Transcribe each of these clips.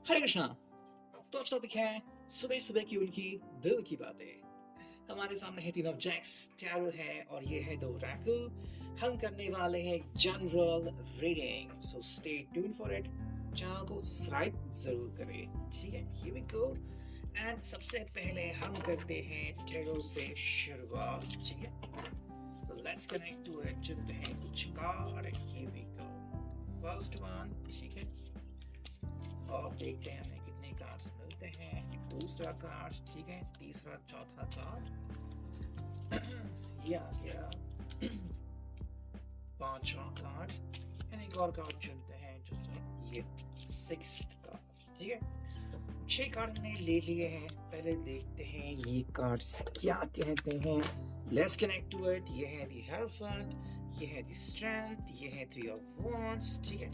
हरे कृष्णा। तो आज टॉपिक है सुबह सुबह की उनकी दिल की बातें। हमारे सामने है तीन ऑब्जेक्ट्स, टैरो है और ये है दो रैकल। हम करने वाले हैं general reading, so stay tune for it. Channel को सब्सक्राइब जरूर करें, ठीक है। Here we go. एंड सबसे पहले हम करते हैं टैरो से शुरुआत, ठीक है। So let's connect to it. चलते हैं कुछ card. Here we go. First one, ठीक है। और देखते हैं हमें कितने कार्ड्स मिलते हैं। दूसरा कार्ड, ठीक है। तीसरा, चौथा कार्ड ये आ गया। पांचवा कार्ड। एंड एक और कार्ड चुनते हैं जो कि ये सिक्स्थ कार्ड, ठीक है। 6 कार्ड हमने ले लिए हैं। पहले देखते हैं ये कार्ड्स क्या कहते हैं। Let's connect to it. ये है द हेरोफेंट, ये है द स्ट्रेंथ, ये है 3 ऑफ वांड्स, ठीक है।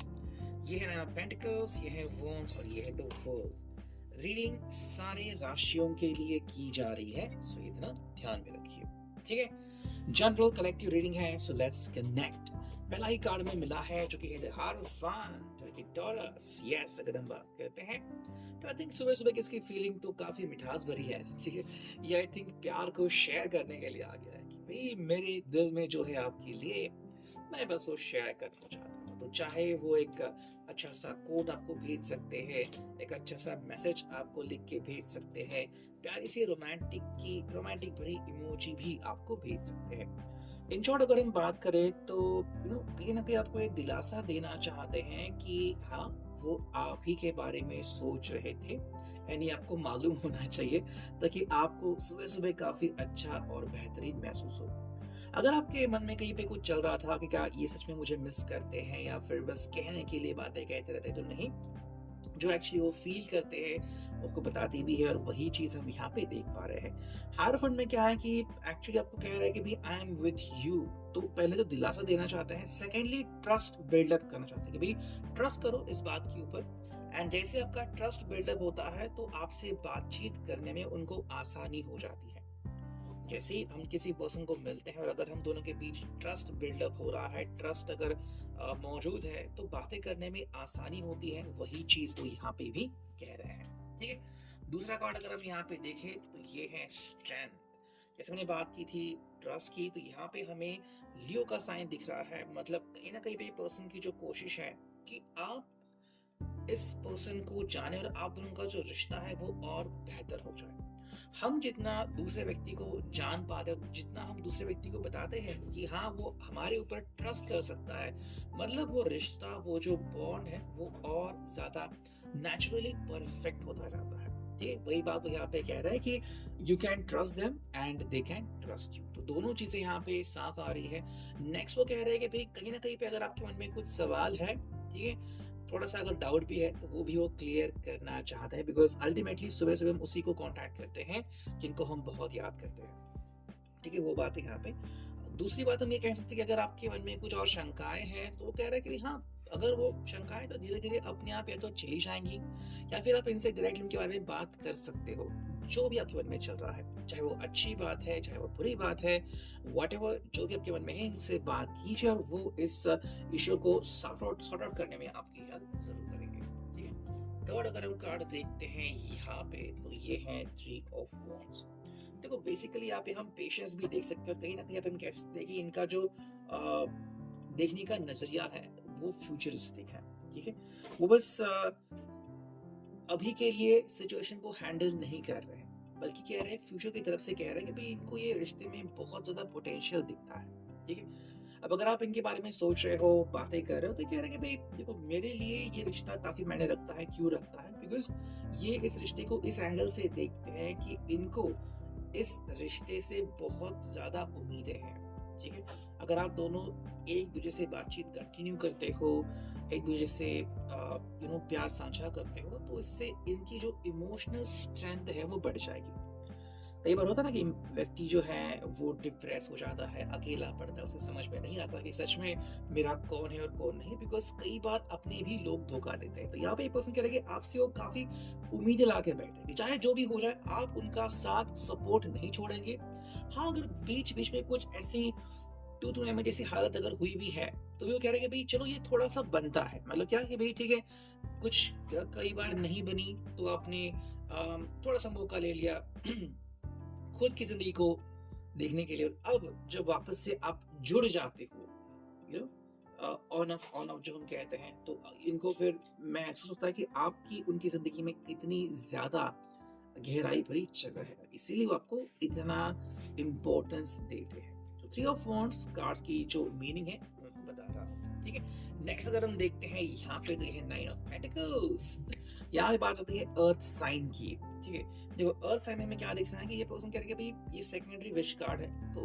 ये है ना पेंटिकल्स, ये है वॉन्ड्स और ये है द वर्ल्ड। रीडिंग सारे राशियों के लिए की जा रही है, सो इतना ध्यान में रखिए, ठीक है। जनरल कलेक्टिव रीडिंग है, सो लेट्स कनेक्ट। पहला ही कार्ड में मिला है जो कि है द हायरोफेंट, कि टॉरस। यस, अगर हम बात करते हैं तो आई थिंक सुबह सुबह की इसकी फीलिंग तो काफी मिठास भरी है, ठीक है। ये आई थिंक प्यार को शेयर करने के लिए आ गया है कि भाई मेरे दिल में जो है आपके लिए, मैं बस वो शेयर करना चाहता हूँ। तो चाहे वो एक अच्छा सा कोड आपको भेज सकते हैं, एक अच्छा सा मैसेज आपको लिख के भेज सकते हैं, प्यारी सी रोमांटिक भरी इमोजी भी आपको भेज सकते हैं। इन शॉर्ट अगर हम बात करें तो कहीं ना कहीं आपको एक दिलासा देना चाहते हैं कि हाँ, वो आप ही के बारे में सोच रहे थे। यानी आपको मालूम होना चाहिए, ताकि आपको सुबह सुबह काफी अच्छा और बेहतरीन महसूस हो। अगर आपके मन में कहीं पे कुछ चल रहा था कि क्या ये सच में मुझे मिस करते हैं या फिर बस कहने के लिए बातें कहते रहते हैं, तो नहीं। जो एक्चुअली वो फील करते हैं उनको बताती भी है, और वही चीज हम यहाँ पे देख पा रहे हैं। हायरोफेंट में क्या है कि एक्चुअली आपको कह रहा है कि भाई आई एम विथ यू। तो पहले तो दिलासा देना चाहते हैं, सेकेंडली ट्रस्ट बिल्डअप करना चाहते हैं कि भाई ट्रस्ट करो इस बात के ऊपर। एंड जैसे आपका ट्रस्ट बिल्डअप होता है तो आपसे बातचीत करने में उनको आसानी हो जाती है। जैसे ही हम किसी पर्सन को मिलते हैं और अगर हम दोनों के बीच ट्रस्ट बिल्डअप हो रहा है, ट्रस्ट अगर मौजूद है, तो बातें करने में आसानी होती है। वही चीज वो यहाँ पे भी कह रहे हैं, ठीक है। दूसरा कार्ड अगर हम यहाँ पे देखें तो ये है स्ट्रेंथ। जैसे मैंने बात की थी ट्रस्ट की, तो यहाँ पे हमें लियो का साइन दिख रहा है। मतलब कहीं ना कहीं पे पर्सन की जो कोशिश है कि आप इस पर्सन को जाने और आप दोनों का जो रिश्ता है वो और बेहतर हो जाए। हम जितना दूसरे व्यक्ति को जान पाते हैं, जितना हम दूसरे व्यक्ति को बताते हैं कि हाँ, वो हमारे ऊपर ट्रस्ट कर सकता है, मतलब वो रिश्ता, वो जो बॉन्ड है वो और ज्यादा नेचुरली परफेक्ट होता जाता है, ठीक है। वही बात वो यहाँ पे कह रहा है कि you can trust them and they can trust you. तो दोनों चीजें यहाँ पे साफ आ रही है। नेक्स्ट वो कह रहे हैं कि भाई कहीं ना कहीं पे अगर आपके मन में कुछ सवाल है, ठीक है, थोड़ा सा अगर डाउट भी है, तो वो भी वो क्लियर करना चाहता है। बिकॉज अल्टीमेटली सुबह सुबह हम उसी को कांटेक्ट करते हैं जिनको हम बहुत याद करते हैं, ठीक है। वो बात है यहाँ पे। दूसरी बात हम ये कह सकते हैं कि अगर आपके मन में कुछ और शंकाएं हैं, तो वो कह रहा है कि हाँ, अगर वो शंकाएं तो धीरे धीरे अपने आप या तो चली जाएंगी, या फिर आप इनसे डायरेक्टली इनके बारे में बात कर सकते हो। जो भी आपके मन में चल रहा है, चाहे वो अच्छी बात है चाहे वो बुरी बात है, व्हाटएवर जो भी आपके मन में है, इनसे बात कीजिए और वो इस इश्यू को सॉर्ट आउट करने में आपकी हेल्प जरूर करेंगे, ठीक है। थर्ड अगर हम कार्ड देखते हैं यहाँ पे, तो ये है 3 ऑफ वांड्स। देखो बेसिकली यहाँ पे हम पेशेंस भी देख सकते हैं, कहीं ना कहीं आप हम कह सकते हैं कि इनका जो देखने का नजरिया है वो फ्यूचरिस्टिक है, ठीक है। वो बस अभी के लिए सिचुएशन को हैंडल नहीं कर रहे हैं, बल्कि कह रहे हैं फ्यूचर की तरफ से कह रहे हैं कि भाई इनको ये रिश्ते में बहुत ज्यादा पोटेंशियल दिखता है, ठीक है। अब अगर आप इनके बारे में सोच रहे हो, बातें कर रहे हो, तो कह रहे हैं कि भाई देखो मेरे लिए ये रिश्ता काफी मायने रखता है। क्यों रखता है? बिकॉज ये इस रिश्ते को इस एंगल से देखते हैं कि इनको इस रिश्ते से बहुत ज्यादा उम्मीदें हैं, ठीक है। अगर आप दोनों एक दूसरे से बातचीत कंटिन्यू करते हो, एक दूसरे से प्यार साझा करते हो, तो इससे इनकी जो इमोशनल स्ट्रेंथ है वो बढ़ जाएगी। कई बार होता है ना कि व्यक्ति जो है वो डिप्रेस हो जाता है, अकेला पड़ता है, उसे समझ में नहीं आता कि सच में मेरा कौन है और कौन नहीं। बिकॉज कई बार अपने भी लोग धोखा देते हैं। तो यहाँ पे एक पर्सन कह रहे हैं कि आपसे वो काफी उम्मीदें ला के बैठे कि चाहे जो भी हो जाए आप उनका साथ सपोर्ट नहीं छोड़ेंगे। हाँ, अगर बीच बीच में कुछ ऐसी टू इमरजेंसी हालत अगर हुई भी है, तो भी वो कह रहे हैं कि भाई चलो ये थोड़ा सा बनता है। मतलब क्या कि भाई ठीक है, कुछ कई बार नहीं बनी तो आपने थोड़ा सा मौका ले लिया खुद की जिंदगी को देखने के लिए। और अब जब वापस से आप जुड़ जाते हो, यू नो, ऑन ऑफ जो हम कहते हैं, तो इनको फिर महसूस होता है कि आपकी उनकी जिंदगी में कितनी ज्यादा गहराई भरी जगह है, इसीलिए वो आपको इतना इम्पोर्टेंस देते हैं। तो थ्री ऑफ वॉन्ड्स कार्ड्स की जो मीनिंग है मैं आपको बता रहा हूँ, ठीक है। नेक्स्ट अगर हम देखते हैं यहाँ पे, तो ये है नाइन ऑफ पेंटिकल्स। यहाँ पे बात आती है अर्थ साइन की, ठीक है। देखो अर्थ साइन में हमें क्या दिख रहा है कि ये पर्सन कह रहे हैं कि भाई ये सेकेंडरी विश कार्ड है, तो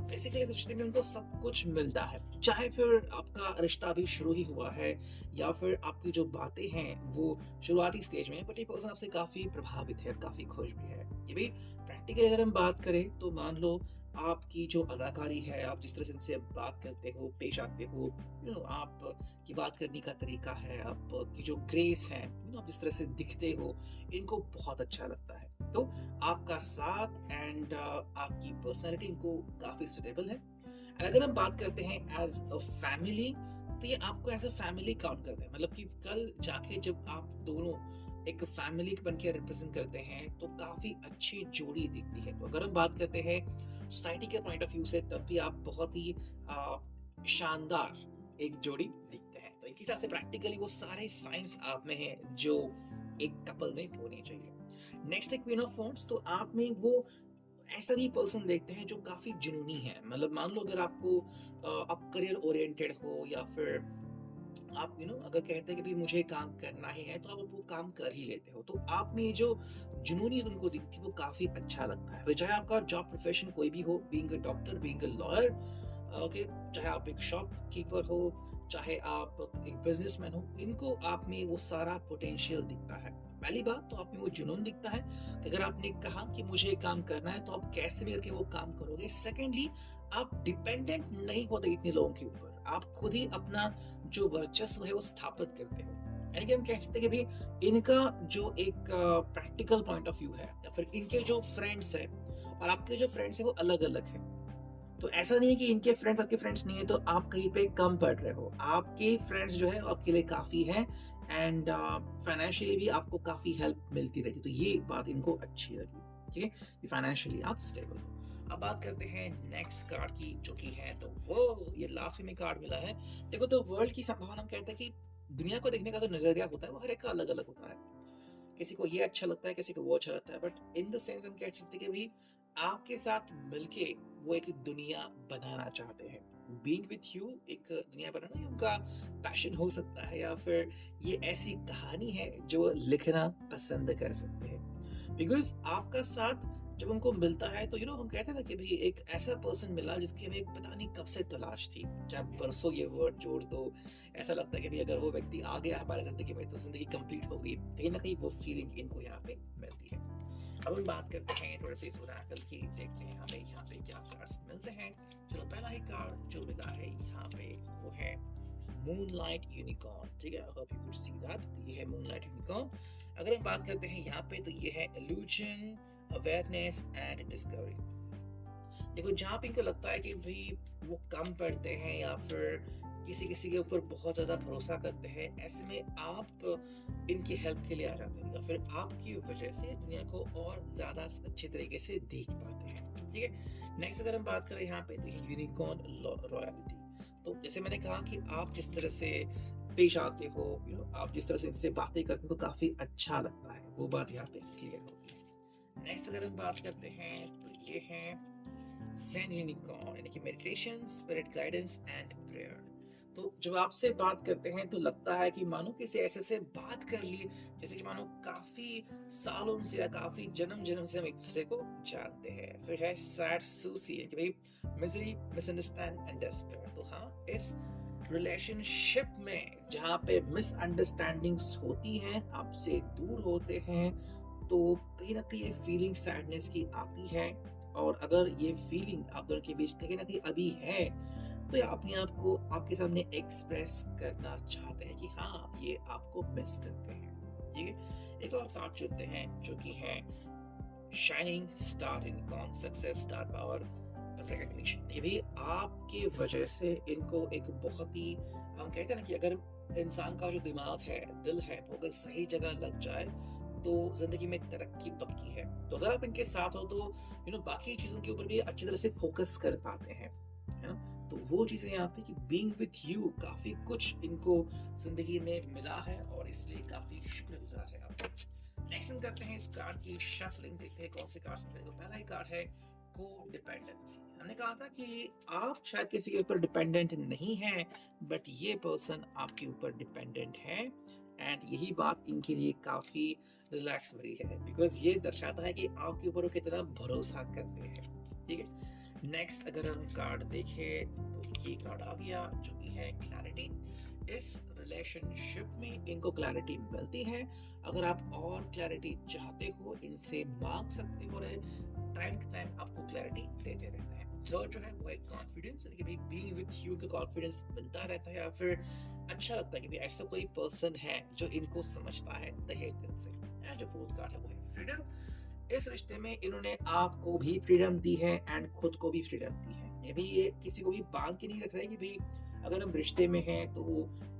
बेसिकली इस रिश्ते में उनको सब कुछ मिलता है, चाहे फिर आपका रिश्ता अभी शुरू ही हुआ है या फिर आपकी जो बातें हैं वो शुरुआती स्टेज में है, बट ये पर्सन आपसे काफी प्रभावित है और काफी खुश भी है। ये भी प्रैक्टिकली अगर हम बात करें तो मान लो आपकी जो अदाकारी है, आप जिस तरह से इनसे बात करते हो, पेश आते हो, यू नो, आप की बात करने का तरीका है, आपकी जो ग्रेस है, यू नो, आप जिस तरह से दिखते हो, इनको बहुत अच्छा लगता है। तो आपका साथ एंड आपकी पर्सनालिटी इनको काफी सुटेबल है। एंड अगर हम बात करते हैं एज अ फैमिली, तो ये आपको एज अ फैमिली काउंट करते हैं, मतलब कि कल जाके जब आप दोनों एक फैमिली बन के रिप्रेजेंट करते हैं तो काफी अच्छी जोड़ी दिखती है। तो अगर हम बात करते हैं सोसाइटी के पॉइंट ऑफ व्यू से, तब भी आप बहुत ही शानदार एक जोड़ी दिखते हैं। तो इनके हिसाब से प्रैक्टिकली वो सारे साइंस आप में हैं जो एक कपल में होने चाहिए। नेक्स्ट है क्वीन ऑफ वॉन्ड्स। तो आप में वो ऐसा भी पर्सन देखते हैं जो काफी जुनूनी है, मतलब मान लो अगर आपको आप करियर ओरिएंटेड हो या फिर आप यू नो अगर कहते हैं कि भाई मुझे काम करना ही है, तो आप वो काम कर ही लेते हो। तो आप में जो जुनूनी तुमको दिखती है वो काफी अच्छा लगता है, फिर चाहे आपका जॉब प्रोफेशन कोई भी हो, being a doctor, being a lawyer, okay, चाहे आप एक शॉपकीपर हो, चाहे आप एक बिजनेसमैन हो, इनको आप में वो सारा पोटेंशियल दिखता है। पहली बात तो आप में वो जुनून दिखता है कि अगर आपने कहा कि मुझे काम करना है तो आप कैसे भी करके वो काम करोगे। सेकेंडली, आप डिपेंडेंट नहीं होते इतने लोगों के ऊपर, आप खुद ही अपना जो वर्चस्व है वो स्थापित करते हो। यानी कि हम कह सकते हैं कि भाई इनका जो एक प्रैक्टिकल पॉइंट ऑफ व्यू है या फिर इनके जो फ्रेंड्स है और आपके जो फ्रेंड्स है वो अलग अलग है। तो ऐसा नहीं है कि इनके फ्रेंड्स आपके फ्रेंड्स नहीं है तो आप कहीं पे कम पड़ रहे हो, आपके फ्रेंड्स जो है आपके लिए काफी है एंड फाइनेंशियली भी आपको काफी हेल्प मिलती रहती है। तो ये बात इनको अच्छी लगी, ठीक है, कि फाइनेंशियली आप स्टेबल हो। अब बात करते हैं नेक्स्ट कार्ड की, जो कि है तो वो ये लास्ट में कार्ड मिला है। देखो तो वर्ल्ड की संभावना, हम कहते हैं कि दुनिया को देखने का जो नजरिया होता है वो हर एक का अलग अलग होता है। किसी को ये अच्छा लगता है, किसी को वो अच्छा लगता है, बट इन द सेंस हम कह सकते हैं कि भाई आपके साथ मिलके वो एक दुनिया बनाना चाहते हैं। बीइंग विथ यू एक दुनिया बनाना ये उनका पैशन हो सकता है, या फिर ये ऐसी कहानी है जो लिखना पसंद कर सकते हैं। बिकॉज आपका साथ जब उनको मिलता है तो यू नो हम कहते हैं ना कि भाई एक ऐसा पर्सन मिला जिसकी हमें पता नहीं कब से तलाश थी। जब बरसों ये वर्ड जोड़ दो, ऐसा लगता है कि भाई अगर वो व्यक्ति आ गया हमारी जिंदगी में तो जिंदगी कंप्लीट हो गई। कहीं ना कहीं वो फीलिंग इनको यहाँ पे मिलती है। अब हम बात करते हैं थोड़े से इस ओरेकल की, देखते हैं हमें यहाँ पे क्या कार्ड्स मिलते हैं। चलो पहला ही कार्ड जो मिला है यहाँ पे वो है मूनलाइट यूनिकॉर्न, ठीक है, I hope you could see that. तो ये है मूनलाइट यूनिकॉर्न। अगर हम बात करते हैं यहाँ पे तो ये है इल्यूजन, अवेयरनेस एंड डिस्कवरी। देखो जहाँ पे इनको लगता है कि भाई वो कम पढ़ते हैं या फिर किसी किसी के ऊपर बहुत ज्यादा भरोसा करते हैं, ऐसे में आप इनकी हेल्प के लिए आ जाते हैं या फिर आपकी वजह से दुनिया को और ज्यादा अच्छे तरीके से देख पाते हैं, ठीक है। नेक्स्ट अगर हम बात करें यहाँ पे तो ये यूनिकॉर्न रॉयल्टी। तो जैसे मैंने कहा कि आप जिस तरह से पेश आते हो, यू नो, आप जिस तरह से इनसे बातें करते हो तो काफी अच्छा लगता है, वो बात यहाँ पे क्लियर होगी। नेक्स्ट अगर हम बात करते हैं तो ये है ज़ेन यूनिकॉर्न, यानी कि meditation, spirit guidance and prayer. तो जब आपसे बात करते हैं तो लगता है कि मानो किसी ऐसे से बात कर ली जैसे कि मानो काफी सालों से या काफी जन्म जन्म से हम एक दूसरे को जानते हैं। फिर है सैड सूसी, कि भाई मिजरी, मिसअंडरस्टैंड एंड डेस्पेयर। तो हाँ, इस रिलेशनशिप में जहाँ पे मिसअंडरस्टैंडिंग्स होती हैं, आपसे दूर होते हैं, तो कहीं ना कहीं ये फीलिंग सैडनेस की आती है। और अगर ये फीलिंग आप दोनों के बीच कहीं ना कहीं अभी है तो ये अपने आप को आपके सामने एक्सप्रेस करना चाहते हैं कि हाँ ये आपको मिस करते हैं, ठीक है। एक और कार्ड चुनते हैं जो कि है shining star unicorn, success, star power, recognition. ये भी आपकी वजह से इनको एक बहुत ही, हम कहते हैं ना कि अगर इंसान का जो दिमाग है, दिल है, वो अगर सही जगह लग जाए तो ज़िंदगी में तरक्की पक्की है। तो अगर आप इनके साथ हो तो बाकी चीज़ों के ऊपर भी अच्छी तरह से फ़ोकस कर पाते हैं, है ना? तो वो चीज़ें यहाँ पे कि बीइंग विद यू काफ़ी कुछ इनको ज़िंदगी में मिला है और इसलिए काफ़ी शुक्रगुज़ार है आपके। नेक्स्ट हम करते हैं इस कार्ड की शफलिंग, देखते हैं कौन से कार्ड्स मिलेगा। पहला ही कार्ड है कोडिपेंडेंसी। हमने कहा था कि आप शायद किसी के ऊपर डिपेंडेंट नहीं हैं, बट ये पर्सन आपके ऊपर डिपेंडेंट है एंड यही बात इनके लिए काफ़ी रिलैक्स भरी है, बिकॉज़ ये दर्शाता है कि आपके ऊपर वो कितना भरोसा करते हैं, ठीक है? नेक्स्ट अगर हम कार्ड देखें तो ये कार्ड आ गया जो कि है क्लैरिटी। इस रिलेशनशिप में इनको क्लैरिटी मिलती है। अगर आप और क्लैरिटी चाहते हो, इनसे मांग सकते हो, टाइम टू टाइम आपको क्लैरिटी देते रहते हैं। थर्ड जो है वो एक कॉन्फिडेंस, यानी कि भाई बीइंग विद यू का कॉन्फिडेंस मिलता रहता है, या फिर अच्छा लगता है कि भाई ऐसा कोई पर्सन है जो इनको समझता है तहे दिल से। एंड जो फोर्थ कार्ड है वो है फ्रीडम। इस रिश्ते में इन्होंने आपको भी फ्रीडम दी है एंड खुद को भी फ्रीडम दी है। ये भी ये किसी को भी बांध के नहीं रख रहा है कि भाई अगर हम रिश्ते में हैं तो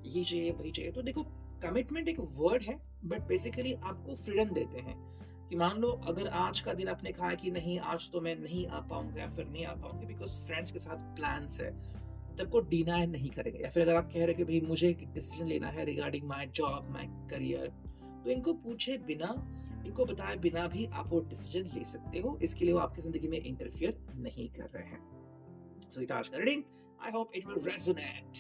यही चाहिए वही चाहिए। तो देखो, कमिटमेंट एक वर्ड है, बट बेसिकली आपको फ्रीडम देते हैं कि मान लो अगर आज का दिन आपने कहा कि नहीं आज तो मैं नहीं आ पाऊंगा या फिर नहीं आ पाऊंगी बिकॉज फ्रेंड्स के साथ प्लान्स है, तो आपको डिनाई नहीं करेंगे। या फिर अगर आप कह रहे हैं कि भाई मुझे एक डिसीजन लेना है regarding my job my career, तो इनको पूछे बिना, इनको बताए बिना भी आप वो डिसीजन ले सकते हो। इसके लिए वो आपकी जिंदगी में इंटरफियर नहीं कर रहे हैं। सो इट आज का reading, I hope it will resonate.